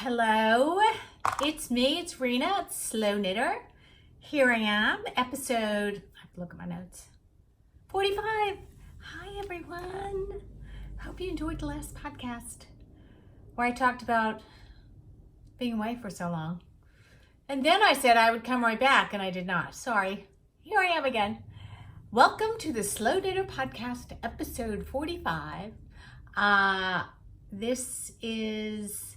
Hello, it's me, it's Rena, it's Slow Knitter. Here I am, episode, I have to look at my notes, 45. Hi everyone. Hope you enjoyed the last podcast where I talked about being away for so long. And then I said I would come right back and I did not. Sorry. Here I am again. Welcome to the Slow Knitter podcast, episode 45. This is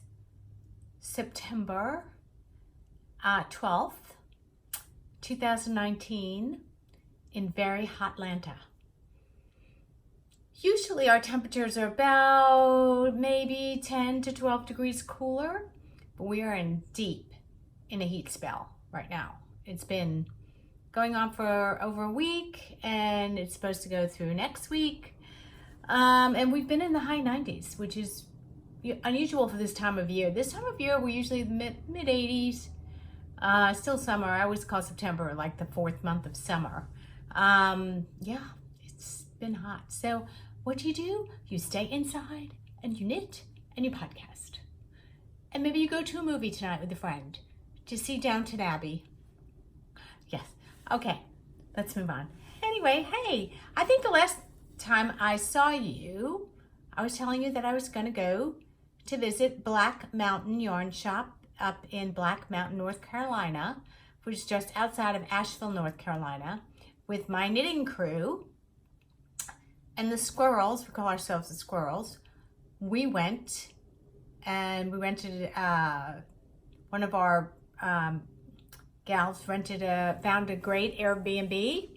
September 12th, 2019 in very hot Atlanta. Usually our temperatures are about maybe 10 to 12 degrees cooler, but we are deep in a heat spell right now. It's been going on for over a week and it's supposed to go through next week. And we've been in the high 90s, which is unusual for this time of year. This time of year, we're usually mid 80s, still summer. I always call September like the fourth month of summer. Yeah, it's been hot. So what do? You stay inside and you knit and you podcast. And maybe you go to a movie tonight with a friend to see Downton Abbey. Yes. Okay, let's move on. Anyway, hey, I think the last time I saw you, I was telling you that I was going to go to visit Black Mountain Yarn Shop up in Black Mountain, North Carolina, which is just outside of Asheville, North Carolina, with my knitting crew and the squirrels. We call ourselves the squirrels. We went and we rented, one of our gals found a great Airbnb,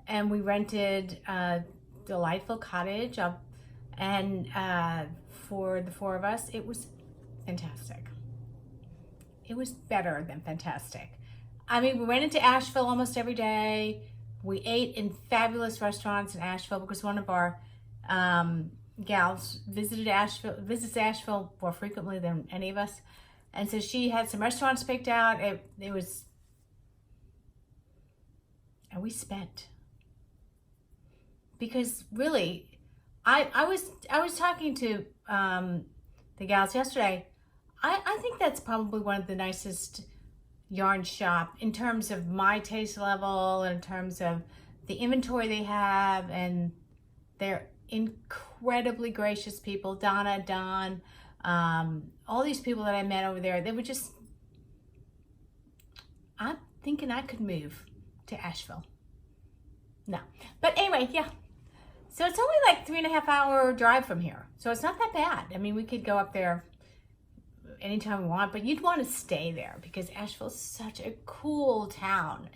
and we rented a delightful cottage up, and for the four of us, it was fantastic. It was better than fantastic. I mean, we went into Asheville almost every day. We ate in fabulous restaurants in Asheville because one of our gals visits Asheville more frequently than any of us. And so she had some restaurants picked out. It was, and we spent. Because really, I was talking to the gals yesterday. I think that's probably one of the nicest yarn shop in terms of my taste level, in terms of the inventory they have, and they're incredibly gracious people. Donna, Don, all these people that I met over there, they were just, I'm thinking I could move to Asheville. No, but anyway, yeah. So it's only like 3.5 hour drive from here. So it's not that bad. I mean, we could go up there anytime we want, but you'd want to stay there because Asheville's such a cool town.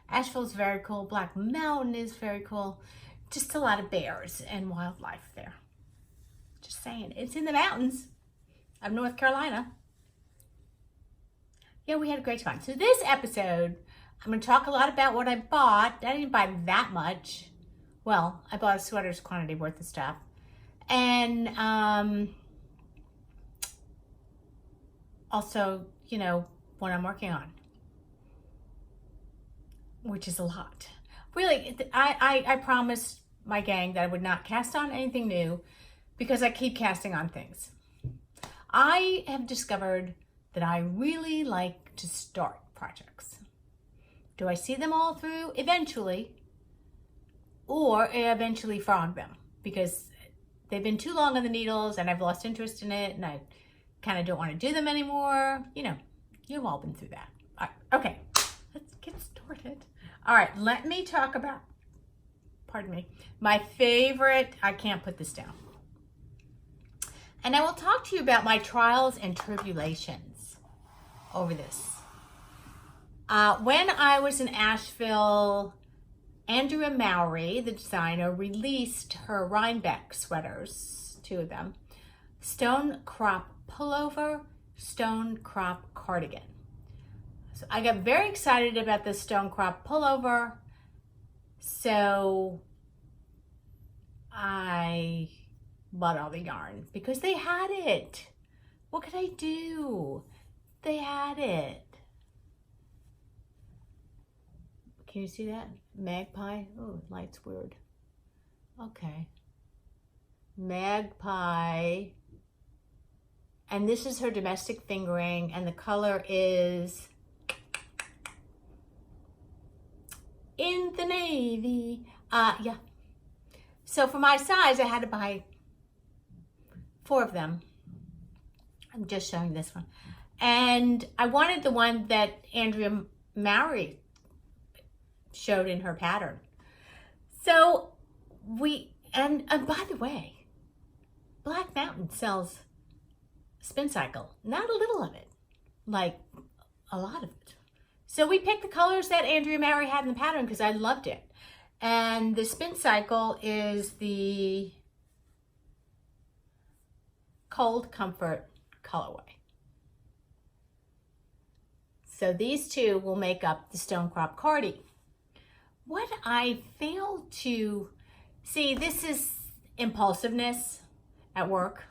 Asheville's very cool. Black Mountain is very cool. Just a lot of bears and wildlife there. Just saying. It's in the mountains of North Carolina. Yeah, we had a great time. So this episode, I'm going to talk a lot about what I bought. I didn't buy that much. Well, I bought a sweater's quantity worth of stuff. And also, you know, what I'm working on, which is a lot. Really, I promised my gang that I would not cast on anything new because I keep casting on things. I have discovered that I really like to start projects. Do I see them all through? Eventually. Or eventually frog them because they've been too long on the needles and I've lost interest in it and I kind of don't want to do them anymore. You know, you've all been through that. All right, okay, let's get started. All right, let me talk about, pardon me, my favorite, I can't put this down. And I will talk to you about my trials and tribulations over this. When I was in Asheville, Andrea Mallory, the designer, released her Rhinebeck sweaters, 2 of them, stone crop pullover, stone crop cardigan. So I got very excited about the stone crop pullover, so I bought all the yarn because they had it. What could I do? They had it. Can you see that? Magpie? Oh, light's weird. Okay. Magpie And this is her domestic fingering, and the color is In the Navy. Yeah. So for my size, I had to buy 4 of them. I'm just showing this one. And I wanted the one that Andrea Mallory showed in her pattern. So and by the way, Black Mountain sells spin cycle, not a little of it, like a lot of it. So we picked the colors that Andrea Mallory had in the pattern because I loved it. And the spin cycle is the Cold Comfort colorway. So these 2 will make up the Stonecrop Cardi. What I failed to see, this is impulsiveness at work,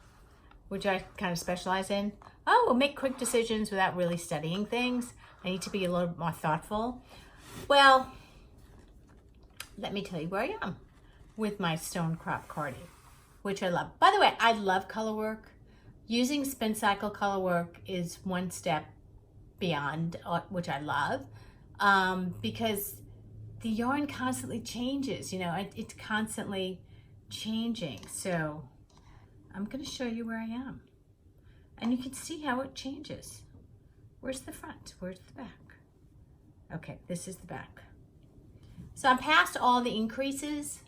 which I kind of specialize in. Oh, make quick decisions without really studying things. I need to be a little more thoughtful. Well, let me tell you where I am with my Stonecrop Cardi, which I love. By the way, I love color work. Using spin cycle color work is one step beyond, which I love, because the yarn constantly changes, you know, it's constantly changing. So I'm going to show you where I am, and you can see how it changes. Where's the front? Where's the back? Okay, this is the back. So I'm past all the increases.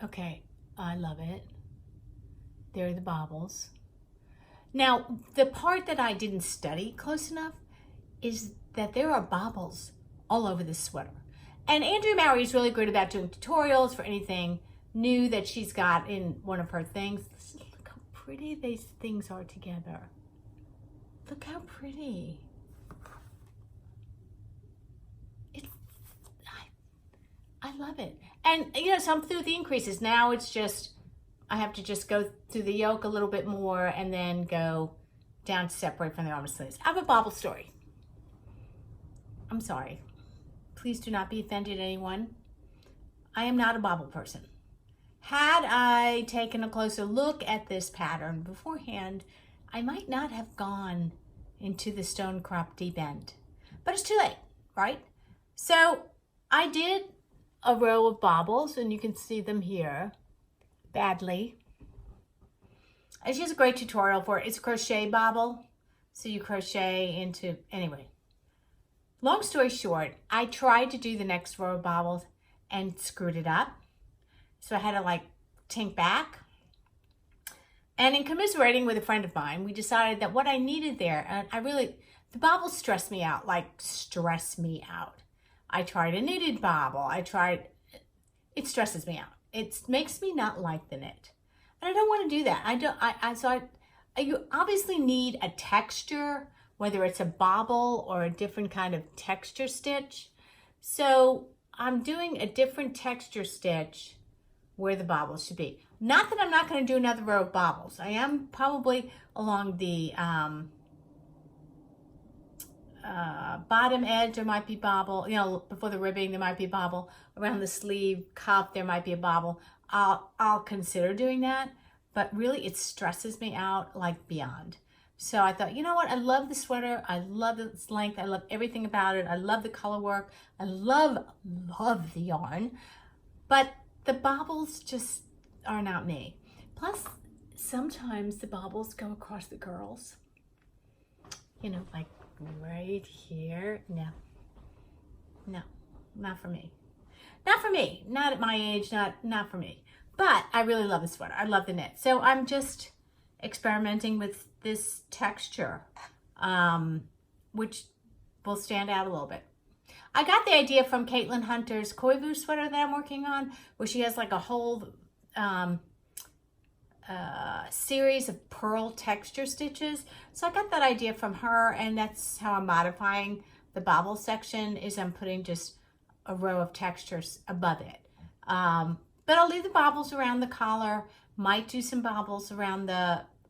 Okay, I love it. There are the bobbles. Now, the part that I didn't study close enough is that there are bobbles all over this sweater. And Andrea Mallory is really good about doing tutorials for anything new that she's got in one of her things. Look how pretty these things are together. Look how pretty. I love it. And, you know, so I'm through the increases. Now it's just, I have to just go through the yoke a little bit more and then go down to separate from the arm sleeves. I have a bobble story. I'm sorry. Please do not be offended, anyone. I am not a bobble person. Had I taken a closer look at this pattern beforehand, I might not have gone into the Stonecrop deep end. But it's too late, right? So I did a row of bobbles, and you can see them here badly. She has a great tutorial for it. It's a crochet bobble, so you crochet into, anyway. Long story short, I tried to do the next row of bobbles and screwed it up. So I had to like tink back. And in commiserating with a friend of mine, we decided that what I needed there, and the bobbles stress me out, like stress me out. I tried a knitted bobble. It stresses me out. It makes me not like the knit. And I don't want to do that. You obviously need a texture, whether it's a bobble or a different kind of texture stitch. So I'm doing a different texture stitch where the bobbles should be. Not that I'm not going to do another row of bobbles. I am probably along the bottom edge, there might be bobble, you know, before the ribbing, there might be a bobble. Around the sleeve cuff, there might be a bobble. I'll consider doing that, but really it stresses me out like beyond. So I thought, you know what? I love the sweater. I love its length. I love everything about it. I love the color work. I love the yarn, but the bobbles just are not me. Plus, sometimes the bobbles go across the girls, you know, like right here. No, not for me. Not for me. Not at my age. Not for me. But I really love the sweater. I love the knit. So I'm just experimenting with this texture, which will stand out a little bit. I got the idea from Caitlin Hunter's Koivu sweater that I'm working on, where she has like a whole series of pearl texture stitches. So I got that idea from her, and that's how I'm modifying the bobble section, is I'm putting just a row of textures above it. But I'll leave the bobbles around the collar, might do some bobbles around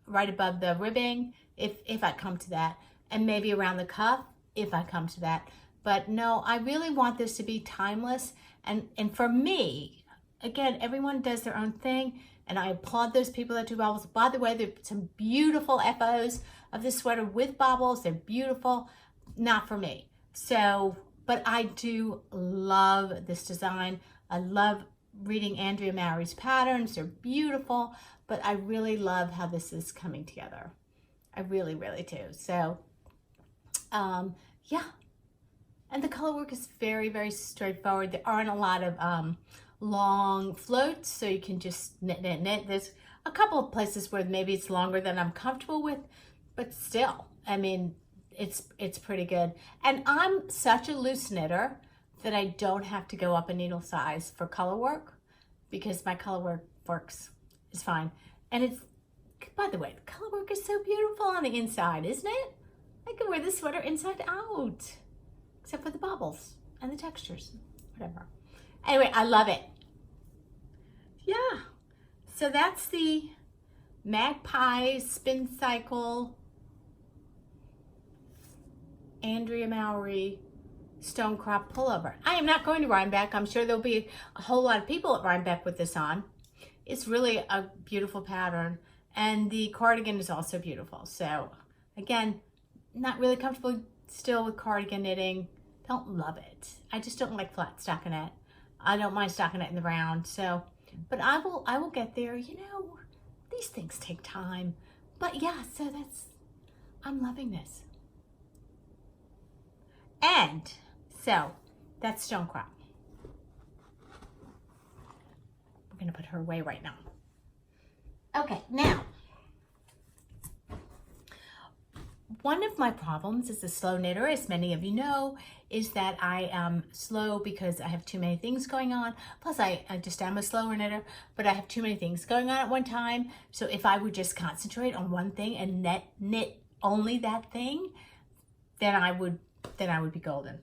right above the ribbing if I come to that, and maybe around the cuff if I come to that. But no, I really want this to be timeless, And for me, again, everyone does their own thing, and I applaud those people that do bobbles. By the way, there's some beautiful FOs of this sweater with bobbles. They're beautiful. Not for me. So, but I do love this design. I love reading Andrea Mallory's patterns. They're beautiful, but I really love how this is coming together. I really, really do. So, yeah. And the color work is very, very straightforward. There aren't a lot of long floats, so you can just knit, knit, knit. There's a couple of places where maybe it's longer than I'm comfortable with, but still, I mean, it's pretty good. And I'm such a loose knitter that I don't have to go up a needle size for color work, because my color work works is fine. And it's, by the way, the color work is so beautiful on the inside, isn't it? I can wear this sweater inside out, except for the bubbles and the textures, whatever. Anyway, I love it. Yeah, so that's the Magpie Spin Cycle Andrea Mallory Stone Crop Pullover. I am not going to Rhinebeck. I'm sure there'll be a whole lot of people at Rhinebeck with this on. It's really a beautiful pattern, and the cardigan is also beautiful. So again, not really comfortable still with cardigan knitting. Don't love it. I just don't like flat stockinette. I don't mind stockinette in the round. So, but I will get there. You know, these things take time. But yeah, so I'm loving this. And so that's Stone Crop. We're gonna put her away right now. Okay, now, one of my problems as a slow knitter, as many of you know, is that I am slow because I have too many things going on. Plus, I just am a slower knitter, but I have too many things going on at one time. So if I would just concentrate on one thing and knit only that thing, then I would be golden.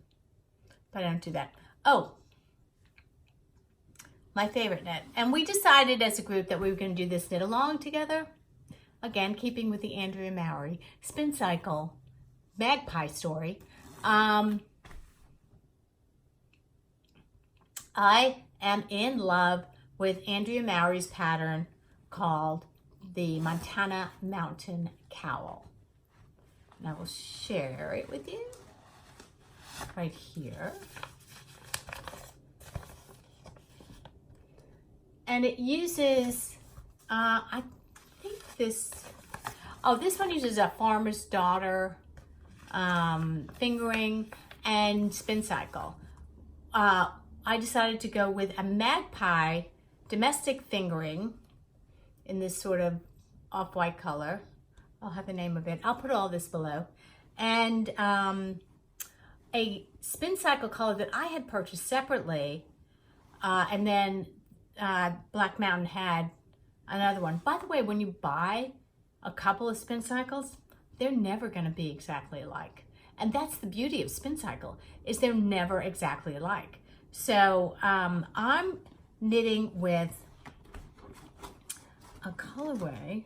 But I don't do that. Oh, my favorite knit. And we decided as a group that we were going to do this knit along together. Again, keeping with the Andrea Mallory Spin Cycle Magpie story. I am in love with Andrea Mallory's pattern called the Montana Mountain Cowl. And I will share it with you right here. And it uses, I think this one uses a Farmer's Daughter fingering and spin cycle. I decided to go with a Magpie domestic fingering in this sort of off-white color. I'll have the name of it. I'll put all this below. And a spin cycle color that I had purchased separately, and then Black Mountain had another one. By the way, when you buy a couple of spin cycles, they're never going to be exactly alike. And that's the beauty of spin cycle, is they're never exactly alike. So I'm knitting with a colorway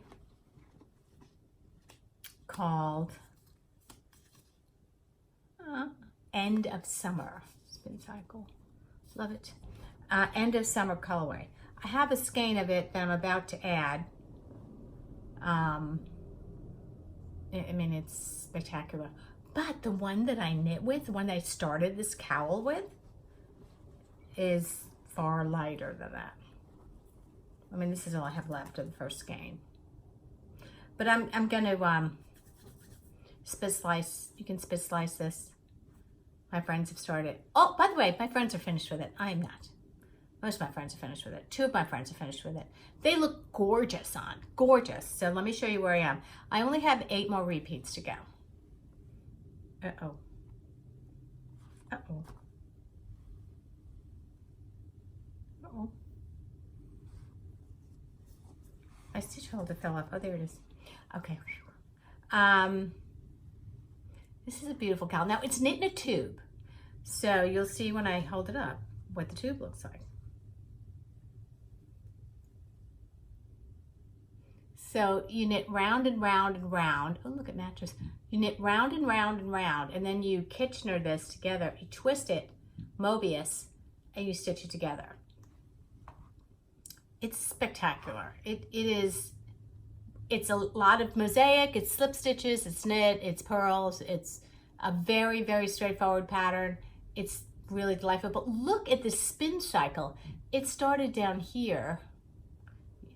called End of Summer spin cycle. Love it. End of Summer colorway. I have a skein of it that I'm about to add. I mean, it's spectacular. But the one that I knit with, the one that I started this cowl with, is far lighter than that. I mean, this is all I have left of the first skein. But I'm gonna spit slice. You can spit slice this. My friends have started. Oh, by the way, my friends are finished with it. I am not. Most of my friends are finished with it. 2 of my friends are finished with it. They look gorgeous on. Gorgeous. So let me show you where I am. I only have 8 more repeats to go. Uh-oh. Uh-oh. Uh-oh. My stitch holder fell off. Oh, there it is. Okay. This is a beautiful cowl. Now, it's knit in a tube. So you'll see when I hold it up what the tube looks like. So you knit round and round and round. Oh, look at mattress. You knit round and round and round, and then you Kitchener this together. You twist it, Mobius, and you stitch it together. It's spectacular. It's a lot of mosaic, it's slip stitches, it's knit, it's purls, it's a very, very straightforward pattern. It's really delightful, but look at the spin cycle. It started down here.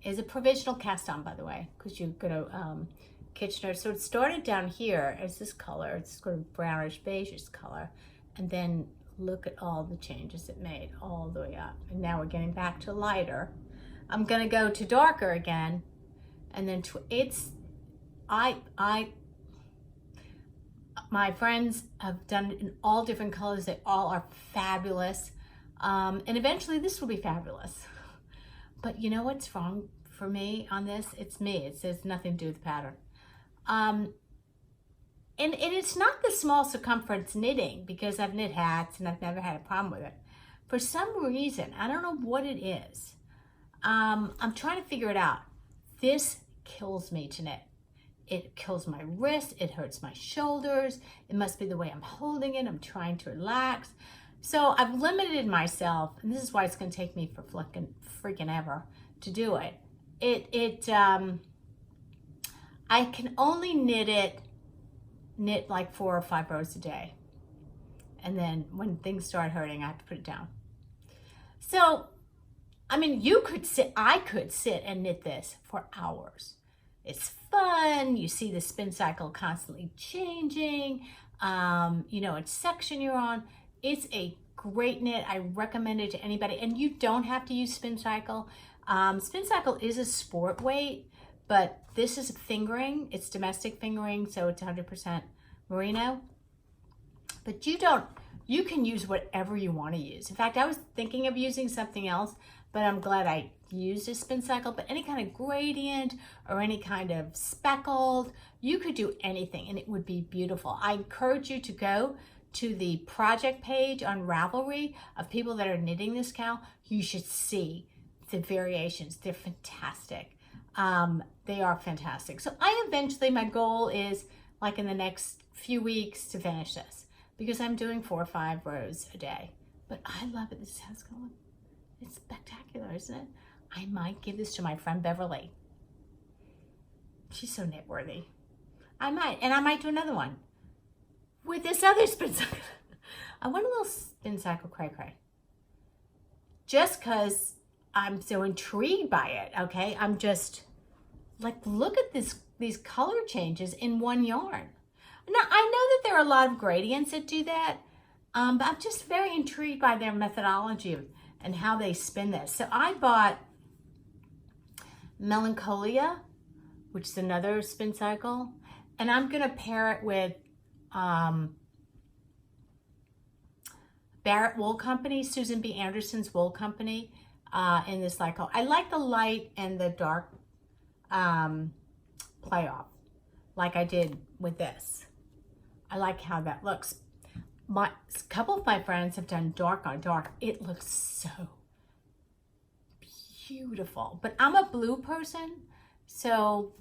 Is a provisional cast on, by the way, because you're gonna Kitchener. So it started down here as this color, it's sort of brownish beigeish color, and then look at all the changes it made all the way up. And now we're getting back to lighter. I'm gonna go to darker again, and then my friends have done it in all different colors. They all are fabulous. And eventually this will be fabulous. But you know what's wrong for me on this? It's me. It says nothing to do with the pattern. And it's not the small circumference knitting, because I've knit hats and I've never had a problem with it. For some reason, I don't know what it is. I'm trying to figure it out. This kills me to knit. It kills my wrist, it hurts my shoulders. It must be the way I'm holding it. I'm trying to relax. So I've limited myself, and this is why it's gonna take me for freaking ever to do it. I can only knit like 4 or 5 rows a day. And then when things start hurting, I have to put it down. So, I mean, I could sit and knit this for hours. It's fun. You see the spin cycle constantly changing. You know, it's section you're on. It's a great knit. I recommend it to anybody. And you don't have to use spin cycle. Spin cycle is a sport weight, but this is fingering. It's domestic fingering, so it's 100% merino. But you can use whatever you want to use. In fact, I was thinking of using something else, but I'm glad I used a spin cycle. But any kind of gradient or any kind of speckled, you could do anything and it would be beautiful. I encourage you to go to the project page on Ravelry of people that are knitting this cowl. You should see the variations. They're fantastic. They are fantastic. So my goal is like in the next few weeks to finish this, because I'm doing 4 or 5 rows a day. But I love it. This is how it's going. It's spectacular, isn't it? I might give this to my friend Beverly. She's so knit worthy. I might do another one with this other spin cycle. I want a little spin cycle cray cray. Just because I'm so intrigued by it, okay? I'm just like, look at these color changes in one yarn. Now, I know that there are a lot of gradients that do that, but I'm just very intrigued by their methodology and how they spin this. So I bought Melancholia, which is another spin cycle, and I'm gonna pair it with Barrett Wool Company, Susan B. Anderson's wool company, in this cycle. I like the light and the dark play off, like I did with this. I like how that looks. A couple of my friends have done dark on dark. It looks so beautiful. But I'm a blue person, so,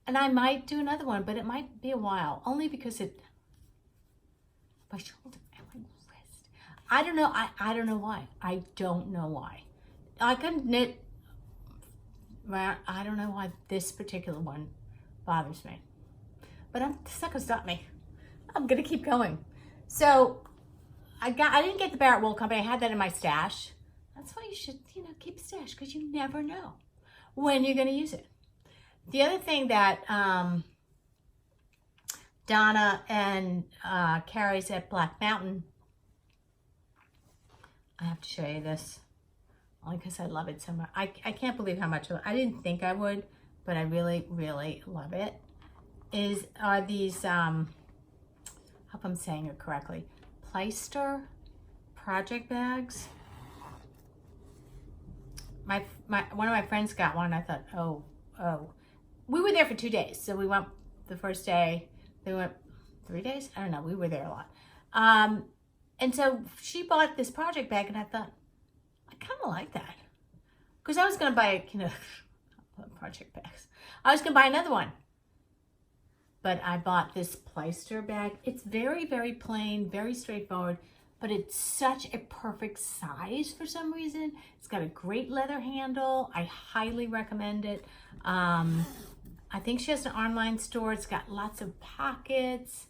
and I might do another one, but it might be a while, only because my shoulder and my wrist. I don't know. I don't know why. I don't know why. I can knit. I don't know why this particular one bothers me, but it's not gonna stop me. I'm gonna keep going. So I didn't get the Barrett Wool Company. I had that in my stash. That's why you should, keep a stash, because you never know when you're gonna use it. The other thing that Donna and Carrie's at Black Mountain, I have to show you this, only because I love it so much. I can't believe how much I didn't think I would, but I really, really love it. Are these, I hope I'm saying it correctly, Pleister project bags. One of my friends got one. I thought, oh. We were there for 2 days. So we went the first day. They went 3 days? I don't know. We were there a lot. And so she bought this project bag, and I thought, I kind of like that. Because I was going to buy, project bags. I was going to buy another one. But I bought this Pleister bag. It's very, very plain, very straightforward. but it's such a perfect size for some reason. It's got a great leather handle. I highly recommend it. I think she has an online store. It's got lots of pockets.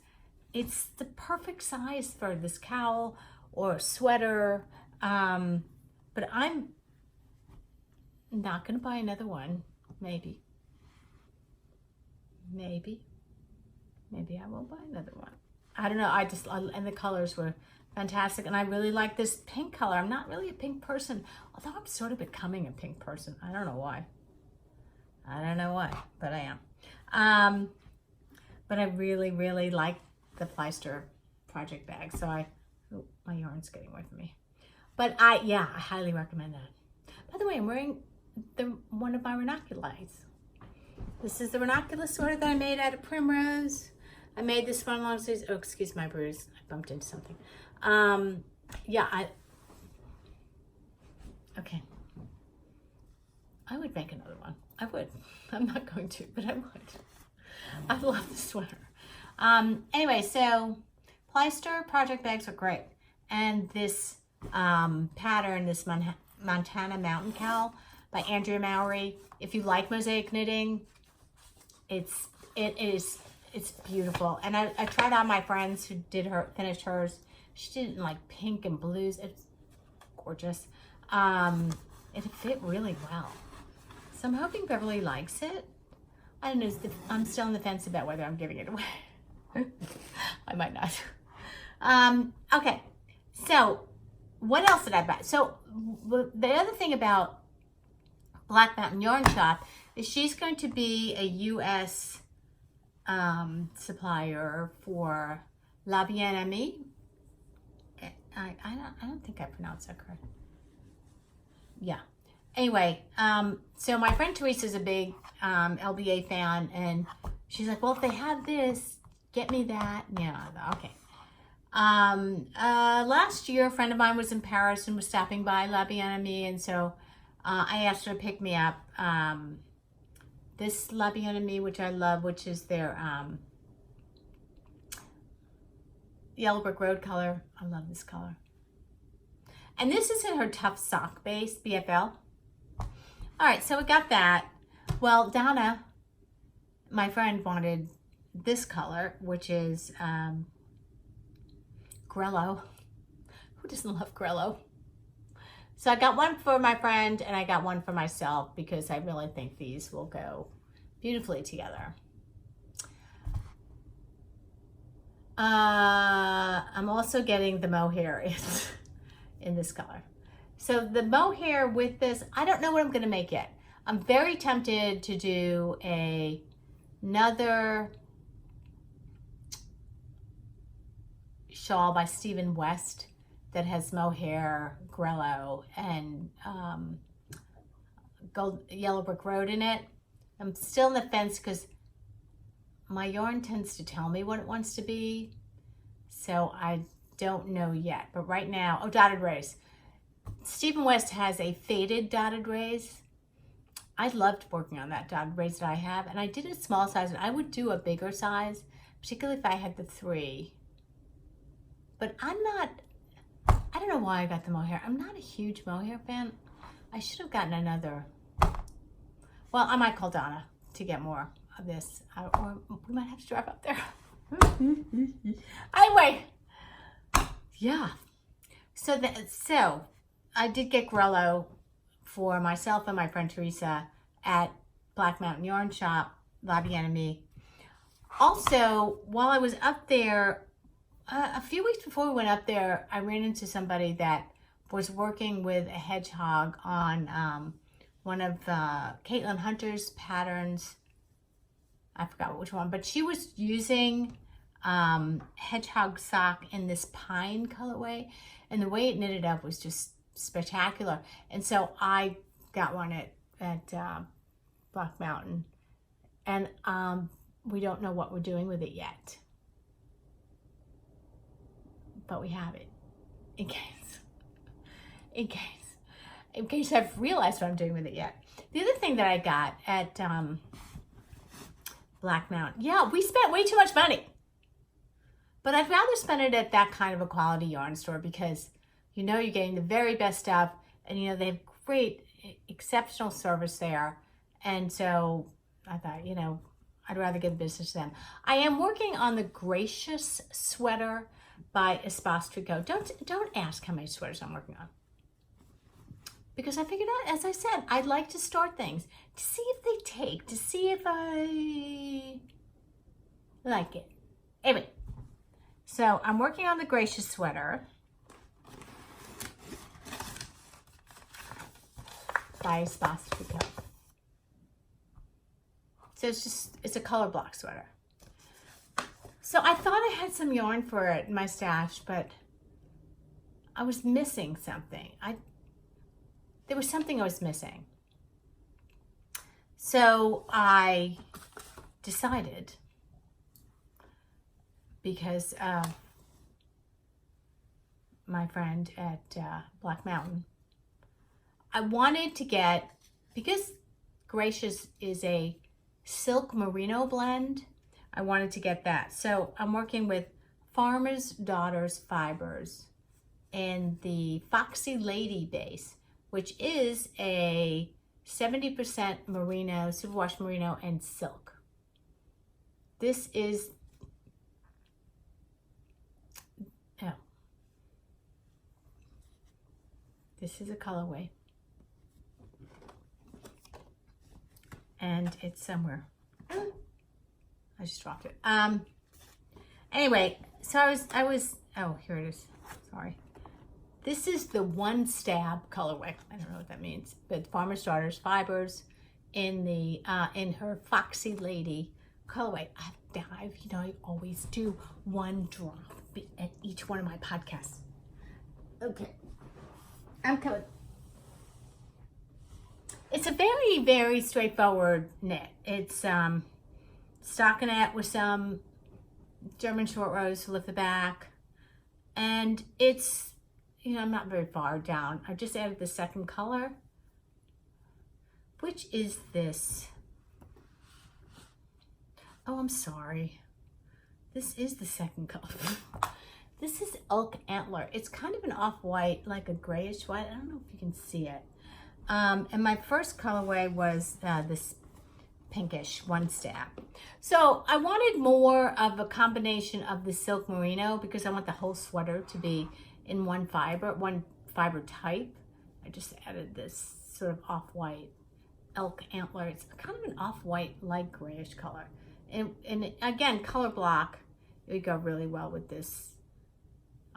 It's the perfect size for this cowl or sweater. But I'm not gonna buy another one. Maybe I will buy another one. I don't know. And the colors were fantastic. And I really like this pink color. I'm not really a pink person, although I'm sort of becoming a pink person. I don't know why. But I am. But I really, really like the Pleister project bag. So oh, my yarn's getting away from me. But I highly recommend that. By the way, I'm wearing one of my ranunculus. This is the ranunculus sweater that I made out of primrose. I made this one long sleeves. Oh, excuse my bruise. I bumped into something. Okay. I would make another one. I would. I'm not going to, but I would. I love this sweater. Anyway, so Pleister project bags are great. And this pattern, this Montana Mountain Cowl by Andrea Mallory. If you like mosaic knitting, it's beautiful. And I tried on my friends who finished hers. She did it in like pink and blues. It's gorgeous. It fit really well. So I'm hoping Beverly likes it. I don't know. I'm still on the fence about whether I'm giving it away. I might not. Okay. So what else did I buy? So the other thing about Black Mountain Yarn Shop is she's going to be a U.S. Supplier for La Bien-Aimée. I don't think I pronounced that correct. Yeah. Anyway, so my friend Teresa's a big LBA fan, and she's like, well, if they have this, get me that. Yeah, okay. Last year, a friend of mine was in Paris and was stopping by La Bien-Aimée, and so I asked her to pick me up this La Bien-Aimée, which I love, which is their Yellow Brick Road color. I love this color. And this is in her Tough Sock base, BFL. All right, so we got that. Well, Donna, my friend, wanted this color, which is Grello. Who doesn't love Grello? So I got one for my friend and I got one for myself because I really think these will go beautifully together. I'm also getting the mohair in this color. So the mohair with this, I don't know what I'm going to make yet. I'm very tempted to do another shawl by Stephen West that has mohair, Grello, and Yellow Brick Road in it. I'm still on the fence because my yarn tends to tell me what it wants to be. So I don't know yet. But right now, dotted rays. Stephen West has a faded dotted rays. I loved working on that dotted rays that I have. And I did a small size, and I would do a bigger size, particularly if I had the 3. But I don't know why I got the mohair. I'm not a huge mohair fan. I should have gotten another. Well, I might call Donna to get more of this. Or we might have to drive up there. Anyway, yeah. So I did get Grello for myself and my friend Teresa at Black Mountain Yarn Shop, La Bien-Aimée. Also, while I was up there, a few weeks before we went up there, I ran into somebody that was working with a hedgehog on one of Caitlin Hunter's patterns. I forgot which one, but she was using hedgehog sock in this pine colorway, and the way it knitted up was just spectacular. And so I got one at Black Mountain, and we don't know what we're doing with it yet, but we have it in case I've realized what I'm doing with it yet. The other thing that I got at Black Mountain, yeah, we spent way too much money. But I'd rather spend it at that kind of a quality yarn store because you know you're getting the very best stuff, and you know they have great, exceptional service there. And so I thought, you know, I'd rather give business to them. I am working on the Gracious sweater by Espace Tricot. Don't ask how many sweaters I'm working on, because I figured out, as I said, I'd like to start things to see if they take, to see if I like it. Anyway, so I'm working on the Gracious sweater by Espace Tricot. So it's a color block sweater. So I thought I had some yarn for it in my stash, but I was missing something. There was something I was missing. So I decided, because of my friend at Black Mountain, I wanted to get, because Gracious is a silk merino blend, I wanted to get that. So I'm working with Farmer's Daughters fibers and the Foxy Lady base, which is a 70% merino, superwash merino, and silk. This is, oh, this is a colorway. And it's somewhere. I just dropped it. Anyway, so I was, oh, here it is. Sorry. This is the One Stab colorway. I don't know what that means, but Farmer's Daughters fibers in the in her Foxy Lady colorway. I've you know, I always do one drop at each one of my podcasts. Okay, I'm coming. It's a very, very straightforward knit. It's stockinette with some German short rows to lift the back. And it's, you know, I'm not very far down. I just added the second color, which is this. Oh, I'm sorry. This is the second color. This is Elk Antler. It's kind of an off-white, like a grayish white. I don't know if you can see it. And my first colorway was this pinkish One Stab. So I wanted more of a combination of the silk merino because I want the whole sweater to be in one fiber type. I just added this sort of off-white Elk Antler. It's kind of an off-white, light grayish color. And again, color block, it would go really well with this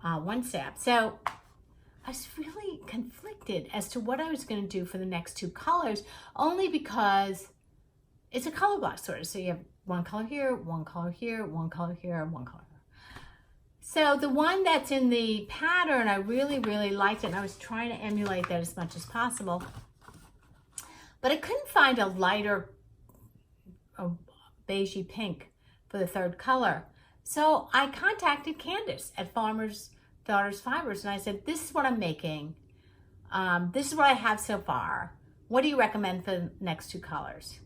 One Stab. So I was really conflicted as to what I was going to do for the next two colors, only because it's a color block sort of. So you have one color here, one color here, one color here, one color here. So the one that's in the pattern, I really, really liked it, and I was trying to emulate that as much as possible. But I couldn't find a lighter beigey pink for the third color. So I contacted Candace at Farmer's Daughters Fibers, and I said, this is what I'm making. This is what I have so far. What do you recommend for the next two colors?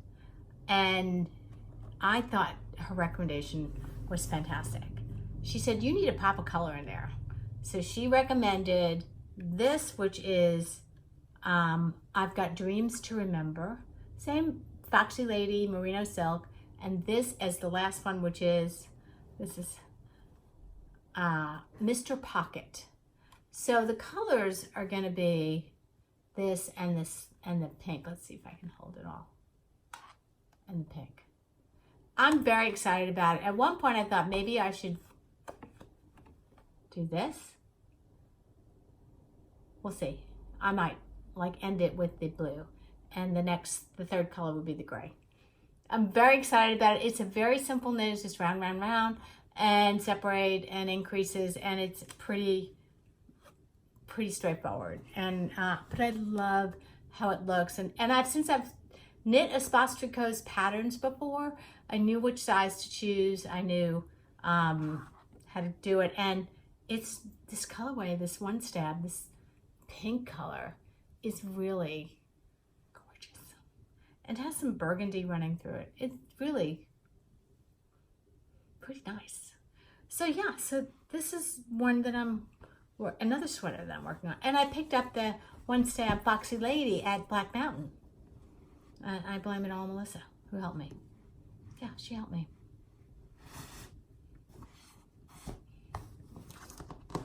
And I thought her recommendation was fantastic. She said, you need to pop a color in there. So she recommended this, which is, I've got Dreams to Remember. Same Foxy Lady, merino silk. And this as the last one, which is, this is Mr. Pocket. So the colors are going to be this and the pink. Let's see if I can hold it all. And the pink. I'm very excited about it. At one point I thought maybe I should do this. We'll see. I might like end it with the blue, and the third color would be the gray. I'm very excited about it. It's a very simple knit. It's just round, round, round, and separate and increases, and it's pretty straightforward. And but I love how it looks, and since I've knit Espace Tricot's patterns before, I knew which size to choose. I knew how to do it, and it's this colorway, this One Stab, this pink color is really gorgeous. And it has some burgundy running through it. It's really pretty nice. So yeah, so this is one that another sweater that I'm working on. And I picked up the One Stab Foxy Lady at Black Mountain. And I blame it all on Melissa, who helped me. Yeah, she helped me.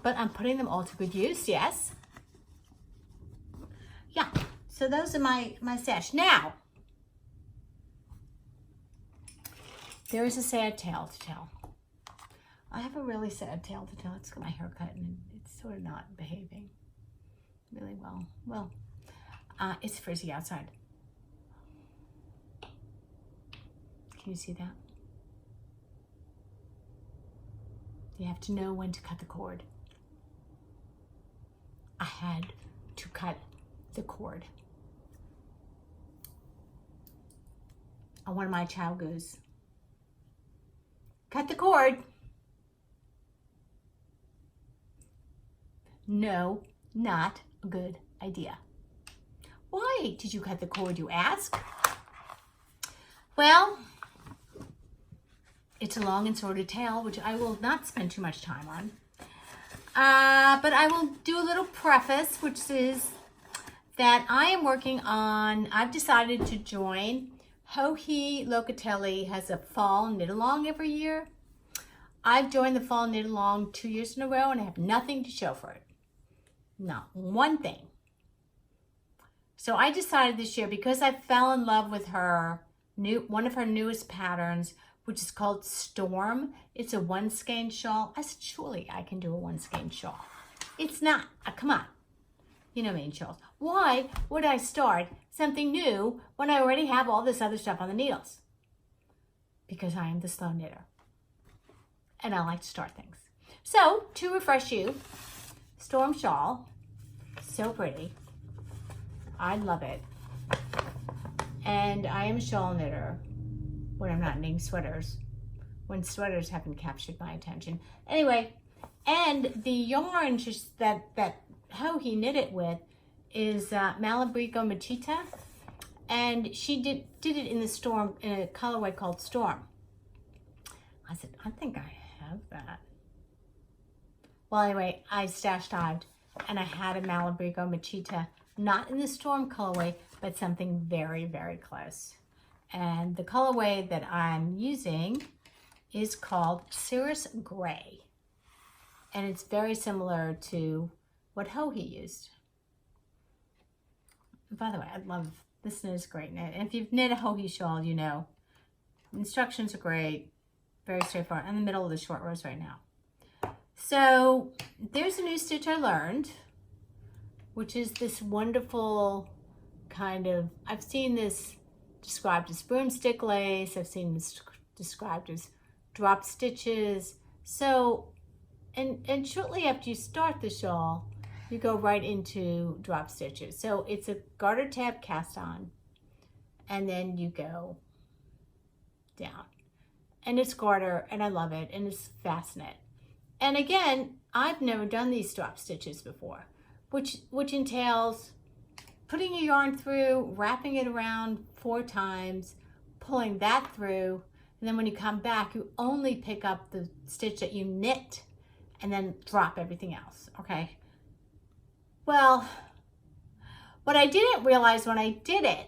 But I'm putting them all to good use, yes. Yeah, so those are my stash. Now, there is a sad tale to tell. I have a really sad tale to tell. It's got my haircut and it's sort of not behaving really well. Well, it's frizzy outside. Can you see that? You have to know when to cut the cord. I had to cut the cord on one of my chow goos. Cut the cord. No, not a good idea. Why did you cut the cord, you ask? Well, it's a long and sordid tale, which I will not spend too much time on. But I will do a little preface, which is that I am working on, I've decided to join. TheSlowKnitterATL has a fall knit-along every year. I've joined the fall knit-along 2 years in a row and I have nothing to show for it. Not one thing. So I decided this year, because I fell in love with one of her newest patterns, which is called Storm. It's a one skein shawl. I said, surely I can do a one skein shawl. It's not. Come on. You know me in shawls. Why would I start something new when I already have all this other stuff on the needles? Because I am the slow knitter. And I like to start things. So, to refresh you, Storm shawl. So pretty. I love it. And I am a shawl knitter when I'm not knitting sweaters, when sweaters haven't captured my attention. Anyway, and the yarn that he knit it with is Mallory Machita, and she did it in the Storm, in a colorway called Storm. I said, I think I have that. Well, anyway, I stash dived and I had a Mallory Machita, not in the Storm colorway, but something very, very close. And the colorway that I'm using is called Cirrus Gray. And it's very similar to what he used. By the way, I love this knit is great knit. And if you've knit a Hohi shawl, you know. Instructions are great. Very straightforward. I'm in the middle of the short rows right now. So there's a new stitch I learned, which is this wonderful kind of, I've seen this described as broomstick lace. I've seen this described as drop stitches. So, and shortly after you start the shawl, you go right into drop stitches. So it's a garter tab cast on, and then you go down. And it's garter, and I love it, and it's fast knit. And again, I've never done these drop stitches before, which entails putting your yarn through, wrapping it around 4 times, pulling that through, and then when you come back, you only pick up the stitch that you knit and then drop everything else, okay? Well, what I didn't realize when I did it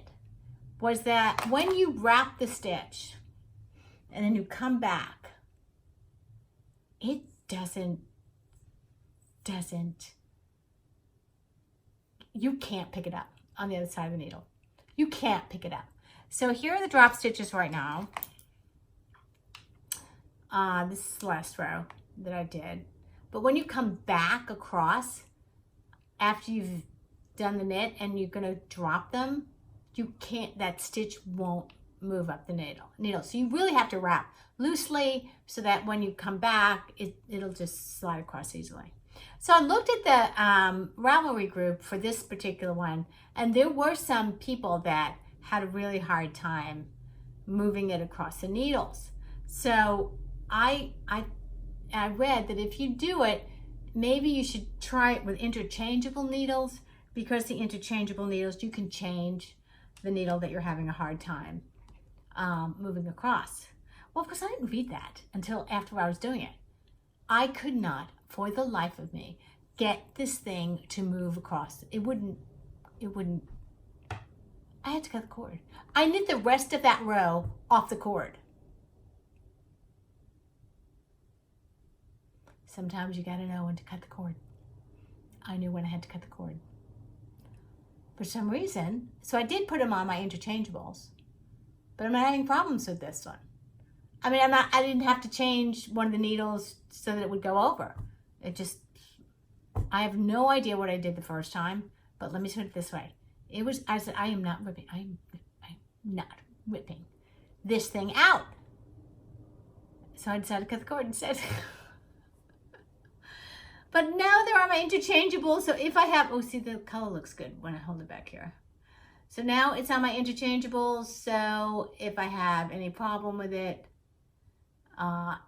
was that when you wrap the stitch and then you come back, it doesn't, you can't pick it up on the other side of the needle. You can't pick it up. So here are the drop stitches right now. This is the last row that I did. But when you come back across, after you've done the knit and you're gonna drop them, you can't, that stitch won't move up the needle. So you really have to wrap loosely so that when you come back, it'll just slide across easily. So I looked at the Ravelry group for this particular one, and there were some people that had a really hard time moving it across the needles. So I read that if you do it, maybe you should try it with interchangeable needles, because the interchangeable needles, you can change the needle that you're having a hard time moving across. Well, of course, I didn't read that until after I was doing it. I could not, for the life of me, get this thing to move across. It wouldn't. I had to cut the cord. I knit the rest of that row off the cord. Sometimes you gotta know when to cut the cord. I knew when I had to cut the cord. For some reason, so I did put them on my interchangeables, but I'm not having problems with this one. I mean, I didn't have to change one of the needles so that it would go over. It just, I have no idea what I did the first time, but let me put it this way. It was, I said, I am not ripping, I'm not ripping this thing out. So I decided to cut the cord instead. But now they're on my interchangeable, so if I have, oh, see, the color looks good when I hold it back here. So now it's on my interchangeables, so if I have any problem with it,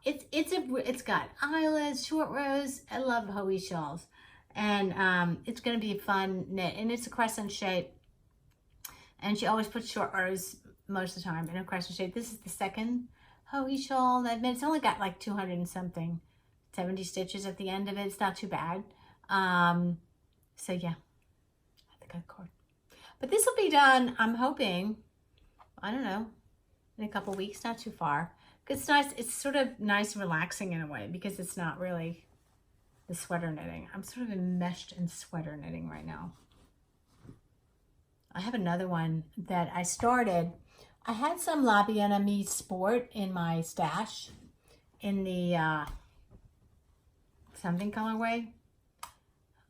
it's got eyelets, short rows. I love Hoey shawls, and it's going to be a fun knit, and it's a crescent shape, and she always puts short rows most of the time in a crescent shape. This is the second Hoey shawl that I've made. It's only got like 200 and something, 70 stitches at the end of it. It's not too bad. So yeah, I think I cord. But this will be done, I'm hoping, I don't know, in a couple weeks, not too far. It's nice, it's sort of nice and relaxing in a way because it's not really the sweater knitting. I'm sort of enmeshed in sweater knitting right now. I have another one that I started. I had some La Bien Amie Sport in my stash in the something colorway.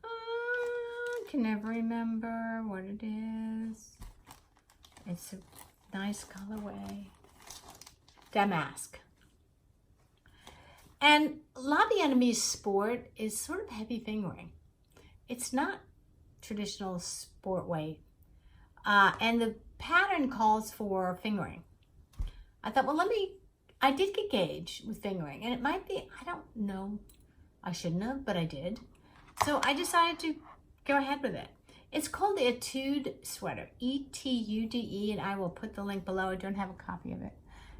I can never remember what it is. It's a nice colorway. Damask. And La Bien Amie Sport is sort of heavy fingering. It's not traditional sport weight. And the pattern calls for fingering. I thought, well, I did get gauge with fingering, and it might be, I don't know, I shouldn't have, but I did. So I decided to go ahead with it. It's called the Etude Sweater, E-T-U-D-E, and I will put the link below. I don't have a copy of it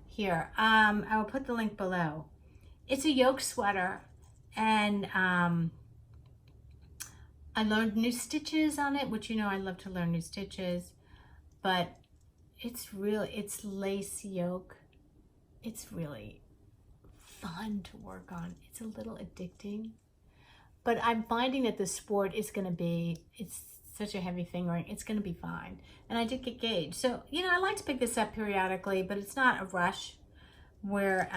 here. I will put the link below. It's a yoke sweater, and I learned new stitches on it, which, you know, I love to learn new stitches, but it's lace yoke. It's really fun to work on. It's a little addicting, but I'm finding that the sport is going to be, it's such a heavy fingering, it's going to be fine. And I did get gauge. So, you know, I like to pick this up periodically, but it's not a rush where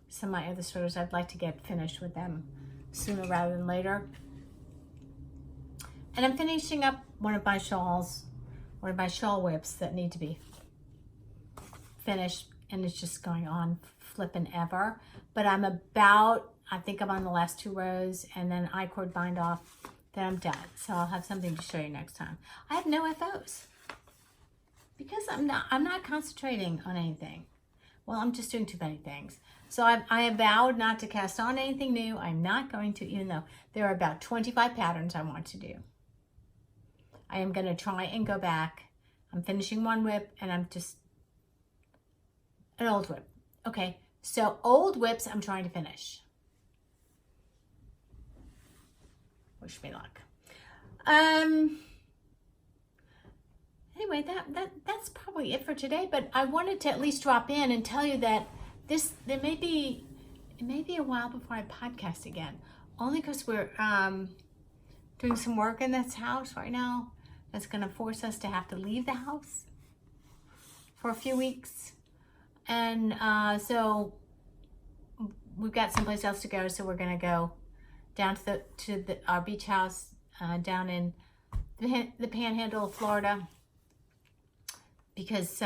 some of my other sweaters, I'd like to get finished with them sooner rather than later. And I'm finishing up one of my shawls, one of my shawl whips that need to be finished, and it's just going on flipping ever. But I'm about, I think I'm on the last 2 rows, and then I cord bind off, then I'm done. So I'll have something to show you next time. I have no FOs because I'm not concentrating on anything. Well, I'm just doing too many things. So I have vowed not to cast on anything new. I'm not going to, even though there are about 25 patterns I want to do. I am going to try and go back. I'm finishing one whip, and I'm just, an old whip. Okay, so old whips I'm trying to finish. Wish me luck. Anyway, that's probably it for today, but I wanted to at least drop in and tell you that it may be a while before I podcast again, only because we're doing some work in this house right now that's going to force us to have to leave the house for a few weeks. And so we've got someplace else to go, so we're going to go down to our beach house down in the Panhandle of Florida, because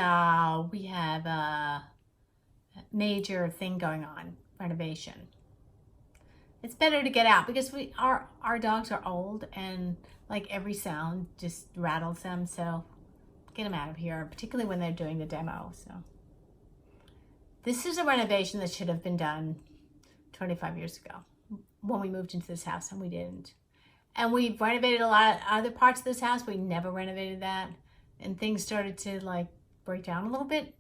we have a major thing going on, renovation. It's better to get out because our dogs are old, and like every sound just rattles them, so get them out of here, particularly when they're doing the demo. So this is a renovation that should have been done 25 years ago when we moved into this house, and we didn't. And we've renovated a lot of other parts of this house. We never renovated that, and things started to like break down a little bit,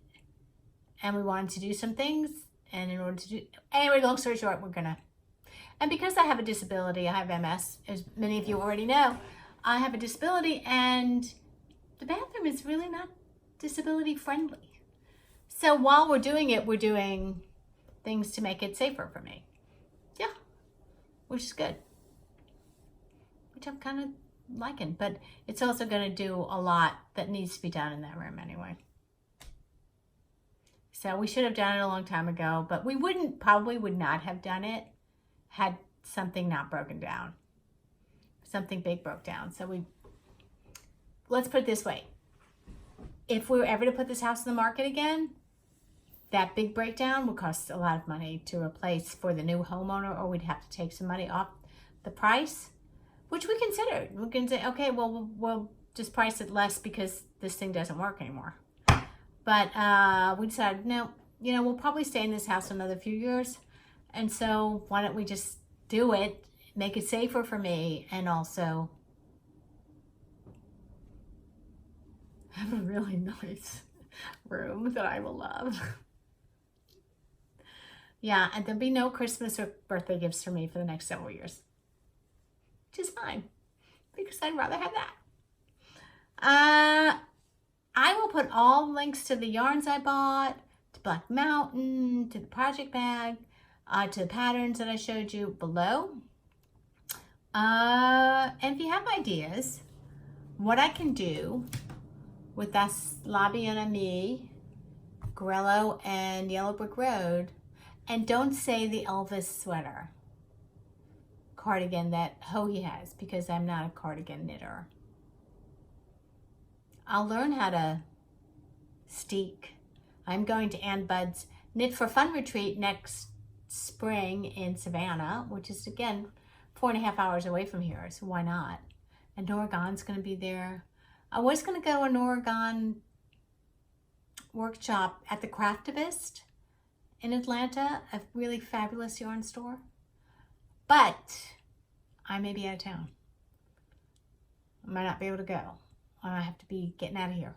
and we wanted to do some things, And in order to do, anyway, long story short, and because I have a disability, I have MS, as many of you already know, I have a disability and the bathroom is really not disability friendly. So while we're doing it, we're doing things to make it safer for me. Yeah, which is good. Which I'm kind of liking, but it's also going to do a lot that needs to be done in that room anyway. So we should have done it a long time ago, but we probably would not have done it had something not broken down. Something big broke down. So let's put it this way. If we were ever to put this house in the market again, that big breakdown would cost a lot of money to replace for the new homeowner, or we'd have to take some money off the price, which we considered. We can say, okay, well, we'll just price it less because this thing doesn't work anymore. But we decided, no, we'll probably stay in this house another few years. And so why don't we just do it, make it safer for me, and also have a really nice room that I will love. Yeah, and there'll be no Christmas or birthday gifts for me for the next several years. Which is fine, because I'd rather have that. I will put all links to the yarns I bought, to Black Mountain, to the project bag, to the patterns that I showed you below. And if you have ideas, what I can do with Das Lobby and Me, Grello, and Yellow Brick Road, and don't say the Elvis sweater cardigan that Hohe has, because I'm not a cardigan knitter. I'll learn how to steek. I'm going to Ann Bud's Knit for Fun retreat next spring in Savannah, which is again 4.5 hours away from here, so why not? And Oregon's going to be there. I was going to go to an Oregon workshop at the Craftivist in Atlanta, a really fabulous yarn store, but I may be out of town. I might not be able to go. I have to be getting out of here.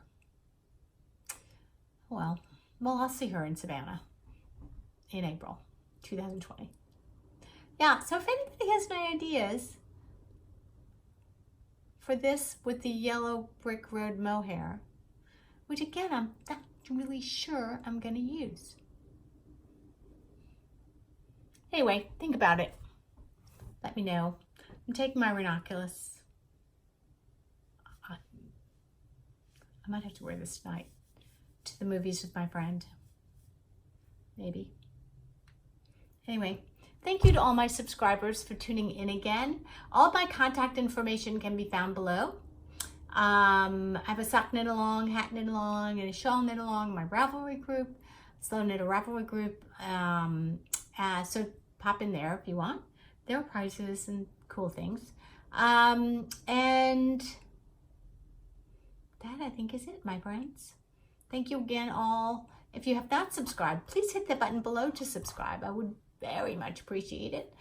Well, I'll see her in Savannah in April 2020. Yeah, so if anybody has any ideas for this with the Yellow Brick Road mohair, which again, I'm not really sure I'm going to use. Anyway, think about it. Let me know. I'm taking my ranunculus. I might have to wear this tonight to the movies with my friend. Maybe. Anyway, thank you to all my subscribers for tuning in again. All of my contact information can be found below. I have a sock knit along, hat knit along, and a shawl knit along, my Ravelry group, TheSlowKnitterATL group. So pop in there if you want. There are prizes and cool things. And that, I think, is it, my friends. Thank you again, all. If you have not subscribed, please hit the button below to subscribe. I would very much appreciate it.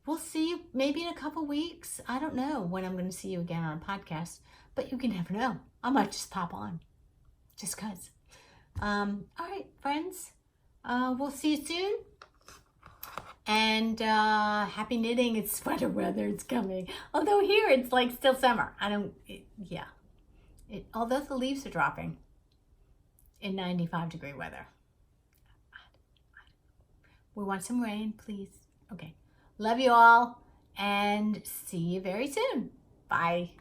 We'll see you maybe in a couple weeks. I don't know when I'm going to see you again on a podcast, but you can never know. I might just pop on, just cause. All right, friends. We'll see you soon. And happy knitting. It's sweater weather. It's coming. Although here it's like still summer. Although the leaves are dropping in 95-degree weather. We want some rain, please. Okay. Love you all and see you very soon. Bye.